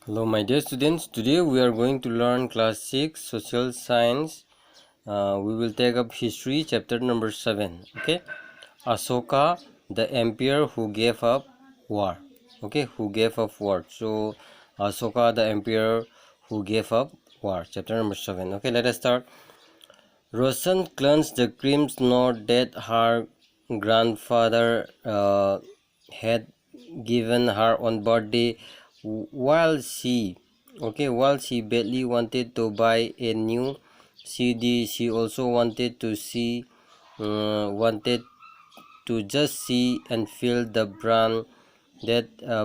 Hello my dear students, today we are going to learn class 6 social science. We will take up history chapter number 7. Okay, Ashoka, the emperor who gave up war. Okay, who gave up war. So Ashoka, the emperor who gave up war, chapter number 7. Okay, let us start. Roshan clenched the crimson note that her grandfather had given her on birthday while she badly wanted to buy a new CD. She also wanted to just see and feel the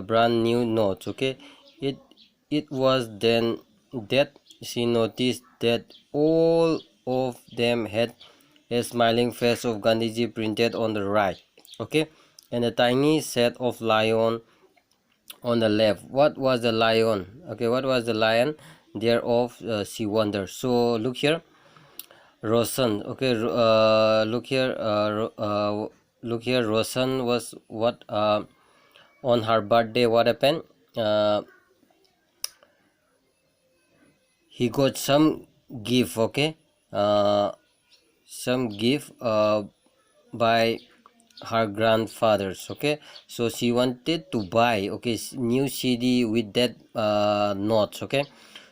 brand new notes. Okay, it it was then that she noticed that all of them had a smiling face of Gandhiji printed on the right. Okay, and a tiny set of lion on the left. What was the lion? Okay, what was the lion thereof? She wondered. So look here, Roshan. Okay, look here. Roshan was what on her birthday. What happened? He got some gift. Okay, some gift by her grandfathers. Okay, so she wanted to buy new CD with that notes. Okay,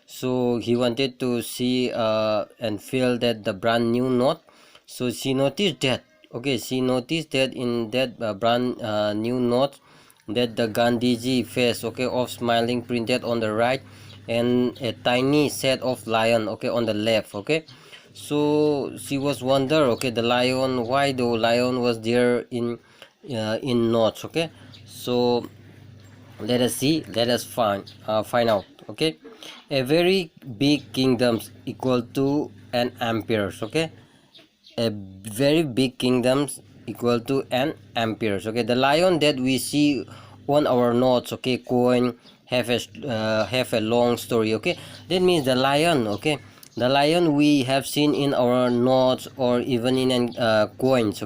so he wanted to see and feel that the brand new note. So she noticed that in that brand new note that the Gandhiji face of smiling printed on the right, and a tiny set of lion on the left. Okay, so she was wonder, the lion, why the lion was there in notes. Okay, so let us see, let us find out. Okay, a very big kingdoms equal to an amperes. Okay, a very big kingdoms equal to an amperes. Okay, the lion that we see on our notes, coin, have a long story. Okay, that means the lion, the lion we have seen in our notes or even in coins,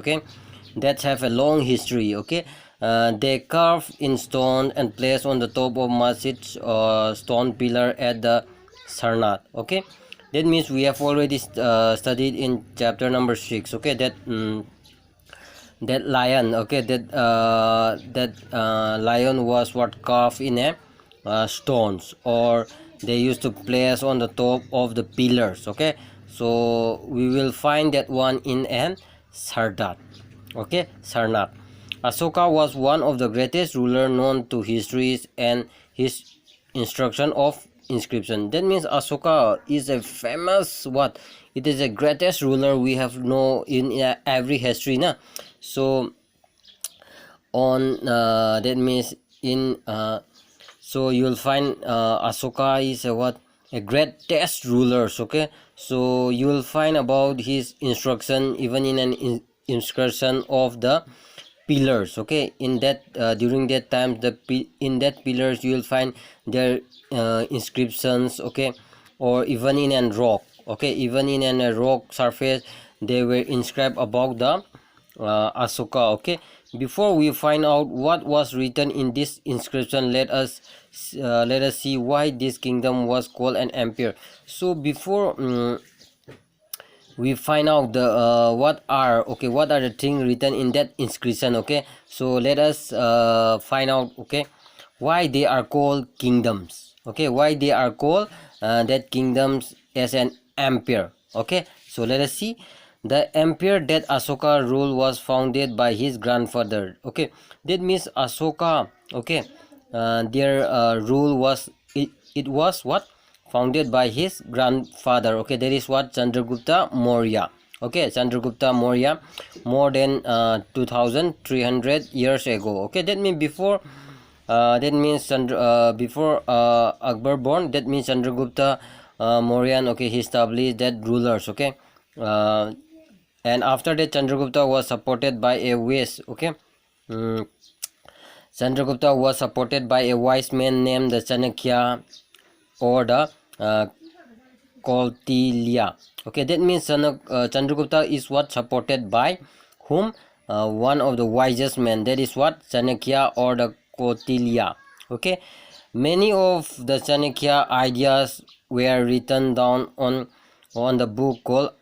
that have a long history. Okay, they carve in stone and place on the top of masjid stone pillar at the Sarnath. Okay, that means we have already studied in chapter number 6. Okay, that lion, that lion was what carved in a stones, or they used to place on the top of the pillars. Okay, so we will find that one in an Sardat. Okay, Sarnath. Ashoka was one of the greatest ruler known to histories, and his instruction of inscription. That means Ashoka is a famous what? It is the greatest ruler we have know in every history, na. So on that means in so you'll find Ashoka is a what? A greatest rulers. Okay, so you will find about his instruction even in an inscription of the pillars. Okay, in that during that time in that pillars you will find their inscriptions. Okay, or even in a rock. Okay, even in a rock surface they were inscribed about the Ashoka. Okay, before we find out what was written in this inscription, let us see why this kingdom was called an empire. So before we find out the what are the things written in that inscription. Okay, so let us find out why they are called kingdoms. Okay, why they are called that kingdoms as an empire. Okay, so let us see. The empire that Ashoka ruled was founded by his grandfather. Okay, that means Ashoka, their rule was, it was what? Founded by his grandfather. Okay, that is what? Chandragupta Maurya. Okay, Chandragupta Maurya, more than 2300 years ago. Okay, that means before before Akbar born, that means Chandragupta Mauryan, he established that rulers. Okay, and after that Chandragupta was supported by a mm, Chandragupta was supported by a wise man named the Chanakya, or the Kautilya. Okay, that means Chandragupta is what? Supported by whom? One of the wisest men, that is what? Chanakya or the Kautilya. Okay, Many of the Chanakya ideas were written down on the book called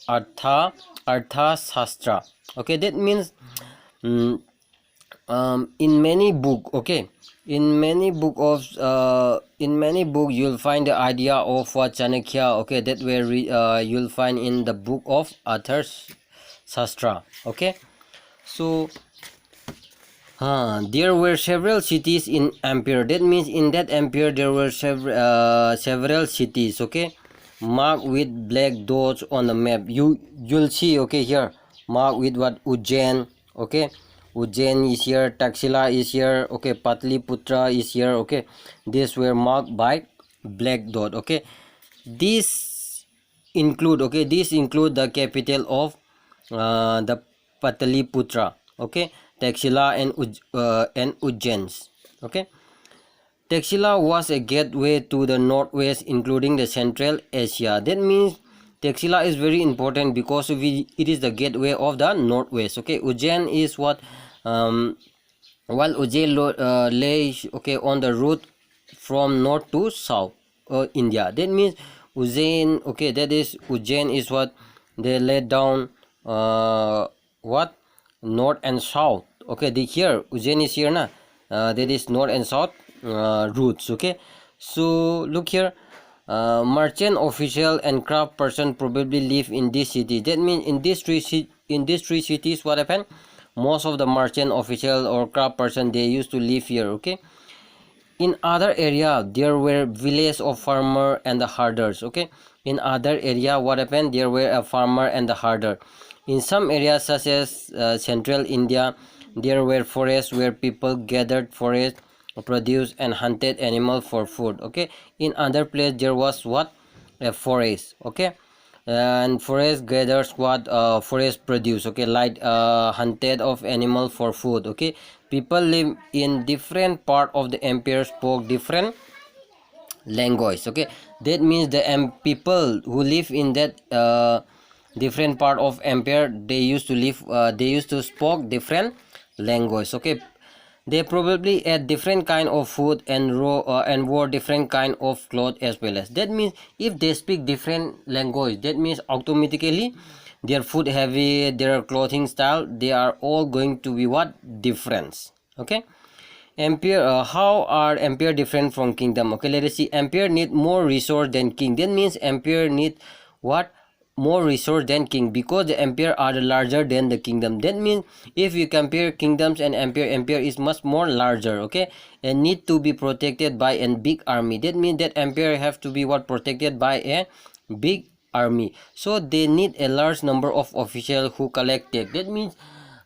Artha Shastra. Okay, that means in many book, okay, in many book you'll find the idea of what Chanakya, okay, that where you'll find in the book of Artha Shastra. Okay, so there were several cities in empire. That means in that empire there were several cities, okay, marked with black dots on the map. You'll see, okay, here marked with what? Ujjain, okay, Ujjain is here, Taxila is here, okay, Patliputra is here, okay. These were marked by black dot, okay. These include the capital of the Pataliputra, okay, Taxila and Ujjains, okay. Taxila was a gateway to the northwest, including the Central Asia. That means Taxila is very important because it is the gateway of the northwest, okay. Ujjain is what? While Ujjain lay, okay, on the route from north to south India. That means Ujjain, okay, that is Ujjain is what they laid down what? North and south, okay. Here Ujjain is here na, that is north and south routes, okay. So look here, merchant, official and craft person probably live in this city. That means in these three cities, what happened? Most of the merchant, official or craft person, they used to live here, okay. In other area there were villages of farmer and the herders, okay. In other area, what happened? There were a farmer and the herder. In some areas such as central India, there were forests where people gathered forest produce and hunted animal for food, okay. In other place there was what? A forest, okay, and forest gathers what? Forest produce, okay, like hunted of animal for food, okay. People live in different part of the empire, spoke different language, okay. That means the people who live in that different part of empire, they used to speak different language, okay. They probably ate different kind of food and wore different kind of clothes as well as. That means if they speak different language, that means automatically their food heavy, their clothing style, they are all going to be what? Different, okay. Empire, how are empire different from kingdom? Okay, let us see. Empire need more resource than king. That means empire need what? More resource than king, because the empire are larger than the kingdom. That means if you compare kingdoms and empire is much more larger, okay, and need to be protected by a big army. That means that empire have to be what? Protected by a big army. So they need a large number of officials who collect tax. That means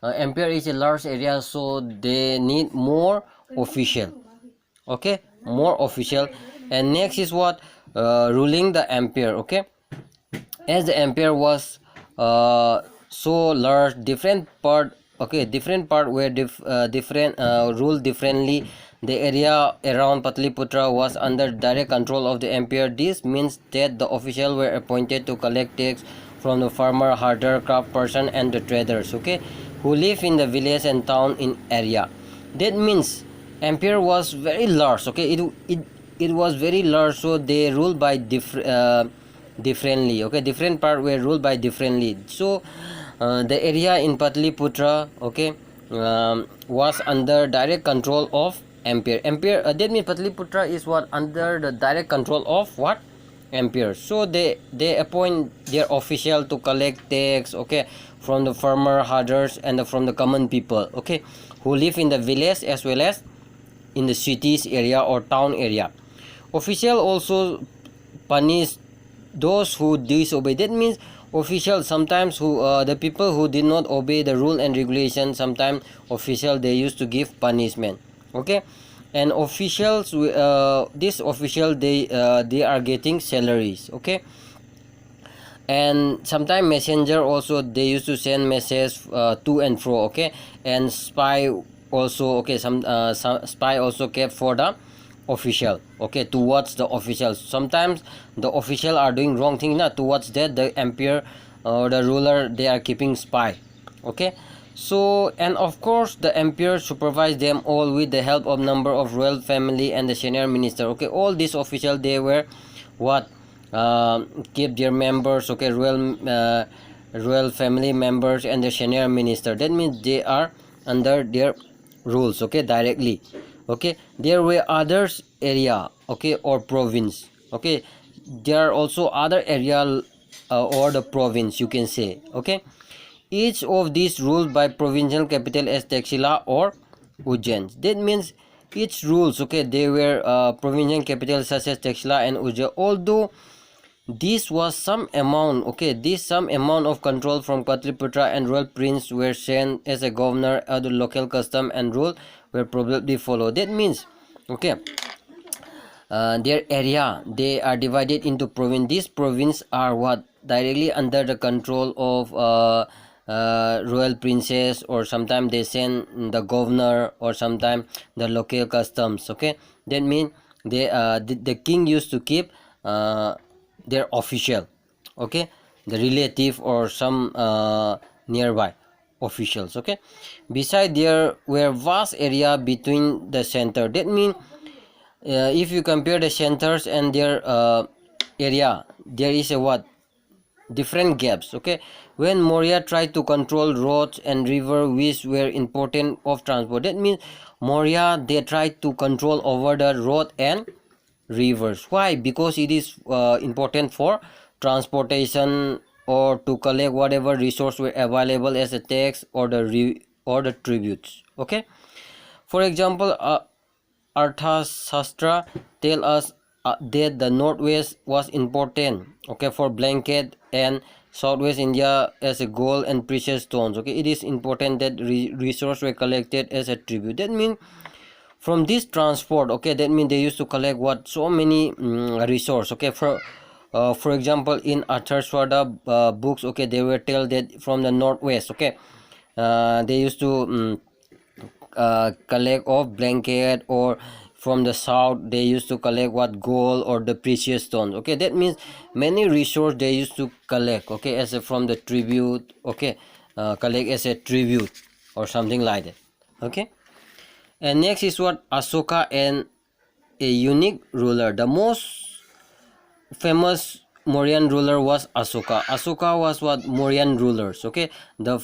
empire is a large area, so they need more official, okay, more official. And next is what? Ruling the empire, okay. As the empire was so large, different part, okay, different part were different ruled differently. The area around Patliputra was under direct control of the empire. This means that the officials were appointed to collect tax from the farmer, herder, craft person and the traders, okay, who live in the village and town in area. That means empire was very large, okay. It was very large, so they ruled by differently, okay. Different part were ruled by differently. So the area in Patliputra, okay, was under direct control of empire. That means Patliputra is what? Under the direct control of what? Empire. So they appoint their official to collect tax, okay, from the farmer, herders and from the common people, okay, who live in the village as well as in the cities area or town area. Official also punish those who disobey. That means officials sometimes who the people who did not obey the rule and regulation, sometimes official they used to give punishment, okay. And officials, this official they are getting salaries, okay. And sometimes messenger also, they used to send message to and fro, okay. And spy also, okay, some spy also kept for the official, okay, towards the officials. Sometimes the official are doing wrong thing, not towards that the empire or the ruler, they are keeping spy, okay. So, and of course the emperor supervised them all with the help of number of royal family and the senior minister. Okay, all these officials, they were what, keep their members, okay, royal family members and the senior minister. That means they are under their rules, okay, directly. Okay, there were others area, okay, or province. Okay, there are also other area, or the province, you can say. Okay, each of these ruled by provincial capital as Taxila or Ujjain. That means each rules, okay, they were provincial capital such as Taxila and Ujjain. Although this was some amount, okay, this some amount of control from Patliputra and royal prince were sent as a governor of the local custom and rule were probably followed. That means, okay, their area, they are divided into province. These province are what, directly under the control of royal princess, or sometimes they send the governor, or sometimes the local customs. Okay, that means they the king used to keep their official, okay, the relative or some nearby officials. Okay, beside there were vast area between the center. That means if you compare the centers and their area, there is a what, different gaps. Okay, when Maurya tried to control roads and river which were important of transport, that means Maurya, they tried to control over the road and rivers. Why? Because it is important for transportation, or to collect whatever resource were available as a tax or the tributes. Okay, for example, Arthashastra tell us that the northwest was important, okay, for blanket, and southwest India as a gold and precious stones. Okay, it is important that resources were collected as a tribute. That means from this transport, okay, that means they used to collect what, so many resource. Okay, for example, in Atharvaveda books, okay, they were tell that from the northwest, okay, they used to collect of blanket, or from the south they used to collect what, gold or the precious stones. Okay, that means many resource they used to collect, okay, as a from the tribute. Okay, collect as a tribute or something like that. Okay, and next is what, Ashoka and a unique ruler. The most famous Mauryan ruler was Ashoka. Ashoka was what, Mauryan rulers. Okay, the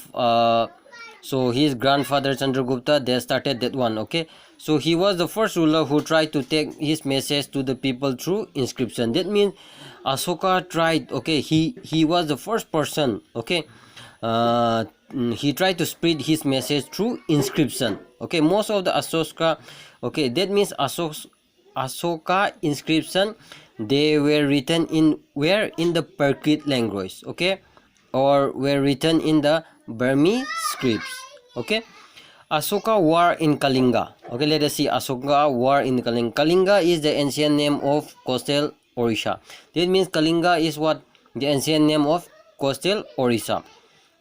so his grandfather Chandragupta, they started that one. Okay, so he was the first ruler who tried to take his message to the people through inscription. That means Ashoka tried, okay, he was the first person, okay, he tried to spread his message through inscription. Okay, most of the Ashoka, okay, that means Ashoka inscription, they were written in where, in the Prakrit language. Okay, or were written in the Burmese scripts. Okay, Ashoka war in Kalinga. Okay, let us see Ashoka war in Kalinga. Kalinga is the ancient name of coastal Orissa. That means Kalinga is what, the ancient name of coastal Orissa.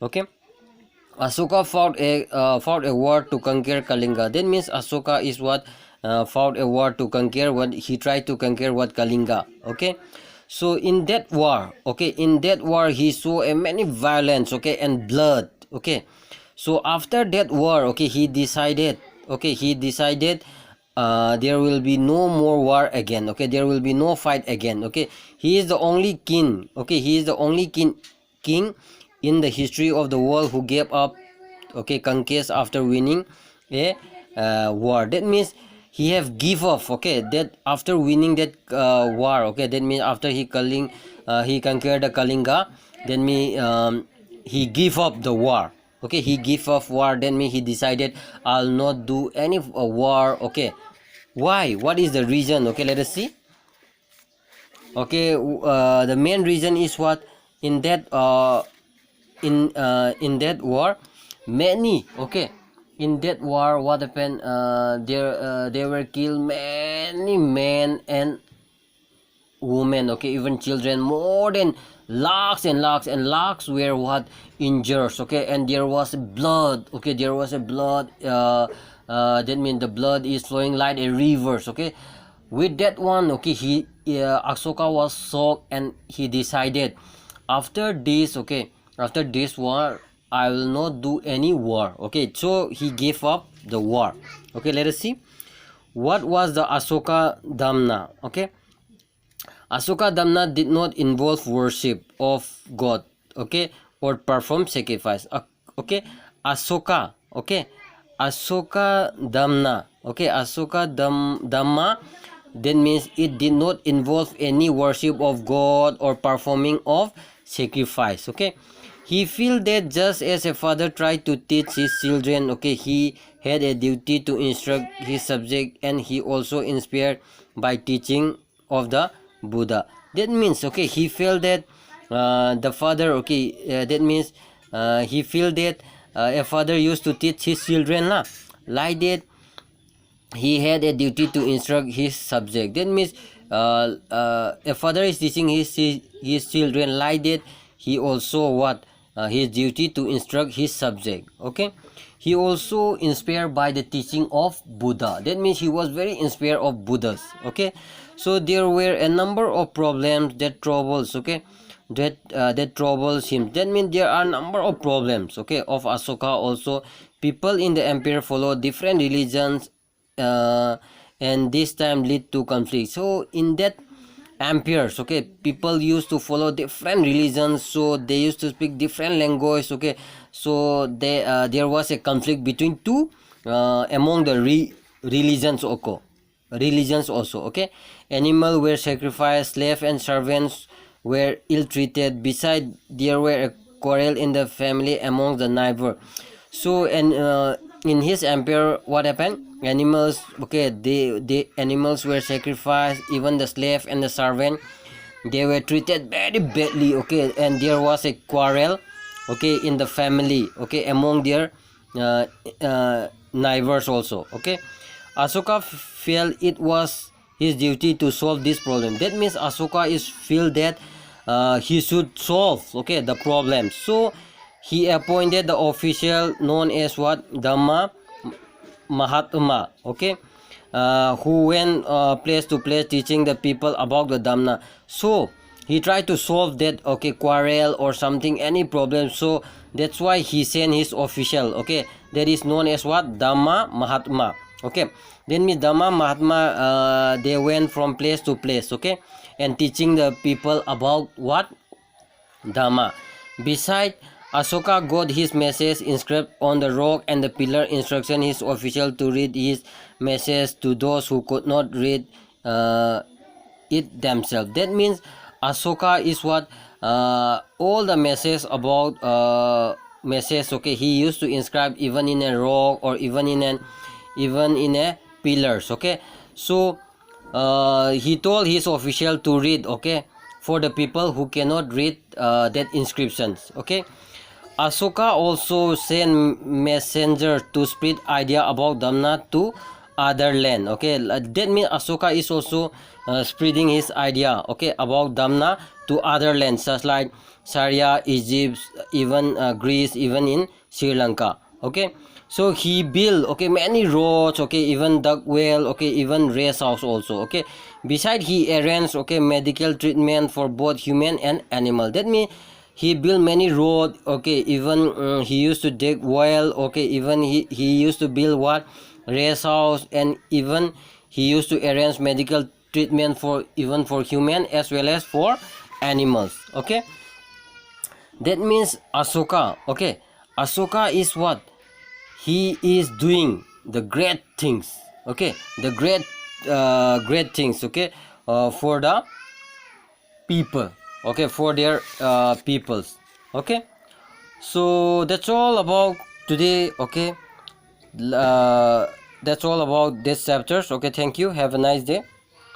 Okay, Ashoka fought a war to conquer Kalinga. That means Ashoka is what, fought a war to conquer what, he tried to conquer what, Kalinga. Okay, so in that war, okay, in that war he saw a many violence, okay, and blood. Okay, so after that war, okay, he decided, okay, there will be no more war again. Okay, there will be no fight again. Okay, he is the only king, okay, he is the only king in the history of the world who gave up, okay, conquest after winning a war. That means he have give up, okay, that after winning that war. Okay, that means after he conquered the Kalinga, then he give up the war. Okay, he give up war. Then he decided, I'll not do any war. Okay, why? What is the reason? Okay, let us see. Okay, the main reason is what, in that in that war, many, okay, in that war, what happened, there were killed many men and women, okay, even children. More than lakhs and lakhs and lakhs were what, injured. Okay, and there was blood. Okay, there was a blood, that means the blood is flowing like a rivers. Okay, with that one, okay, Ashoka was shocked, and he decided, after this, okay, after this war, I will not do any war. Okay, so he gave up the war. Okay, let us see what was the Ashoka Dhamma. Okay, Ashoka Dhamma did not involve worship of God, okay, or perform sacrifice. Okay, Ashoka, okay, Ashoka Dhamma, okay, Dhamma. That means it did not involve any worship of God or performing of sacrifice. Okay, he felt that just as a father tried to teach his children, okay, he had a duty to instruct his subject, and he also inspired by teaching of the Buddha. That means, okay, he felt that the father, okay, that means he felt that a father used to teach his children lah, like that he had a duty to instruct his subject. That means a father is teaching his children, like that he also what his duty to instruct his subject. Okay, he also inspired by the teaching of Buddha. That means he was very inspired of Buddhas. Okay, so there were a number of problems that troubles, okay, that troubles him. That means there are number of problems, okay, of Ashoka also. People in the empire follow different religions, and this time lead to conflict. So in that empires, okay, people used to follow different religions, so they used to speak different language. Okay, so there was a conflict between two among the religions also. Okay, animals were sacrificed, slaves and servants were ill-treated. Besides, there were a quarrel in the family among the neighbor. So, and in his empire, what happened? Animals, okay, the animals were sacrificed. Even the slave and the servant, they were treated very badly. Okay, and there was a quarrel, okay, in the family, okay, among their neighbors also. Okay, Ashoka felt it was his duty to solve this problem. That means Ashoka is feel that he should solve, okay, the problem. So he appointed the official known as what, Dhamma Mahatma, okay, who went place to place teaching the people about the Dhamma. So he tried to solve that, okay, quarrel or something, any problem. So that's why he sent his official, okay, that is known as what, Dhamma Mahatma. Okay, then means Dhamma Mahatma, they went from place to place, okay, and teaching the people about what, Dhamma. Besides, Ashoka got his message inscribed on the rock and the pillar, instruction his official to read his message to those who could not read it themselves. That means Ashoka is what, all the message about message, okay, he used to inscribe even in a rock or even in a pillars. Okay, so he told his official to read, okay, for the people who cannot read that inscriptions. Okay, Ashoka also sent messenger to spread idea about Dhamma to other land. Okay, that means Ashoka is also spreading his idea, okay, about Dhamma to other lands such like Syria, Egypt, even Greece, even in Sri Lanka. Okay, so he built, okay, many roads, okay, even dug well, okay, even rest house also. Okay, besides he arranged, okay, medical treatment for both human and animal. That means he built many road, okay, even he used to dig well, okay, even he used to build what, rest house, and even he used to arrange medical treatment for even for human as well as for animals. Okay, that means Ashoka, okay, Ashoka is what, he is doing the great things, okay, the great things, okay, for the people, okay, for their peoples. Okay, so that's all about today. Okay, that's all about this chapters. Okay, thank you, have a nice day.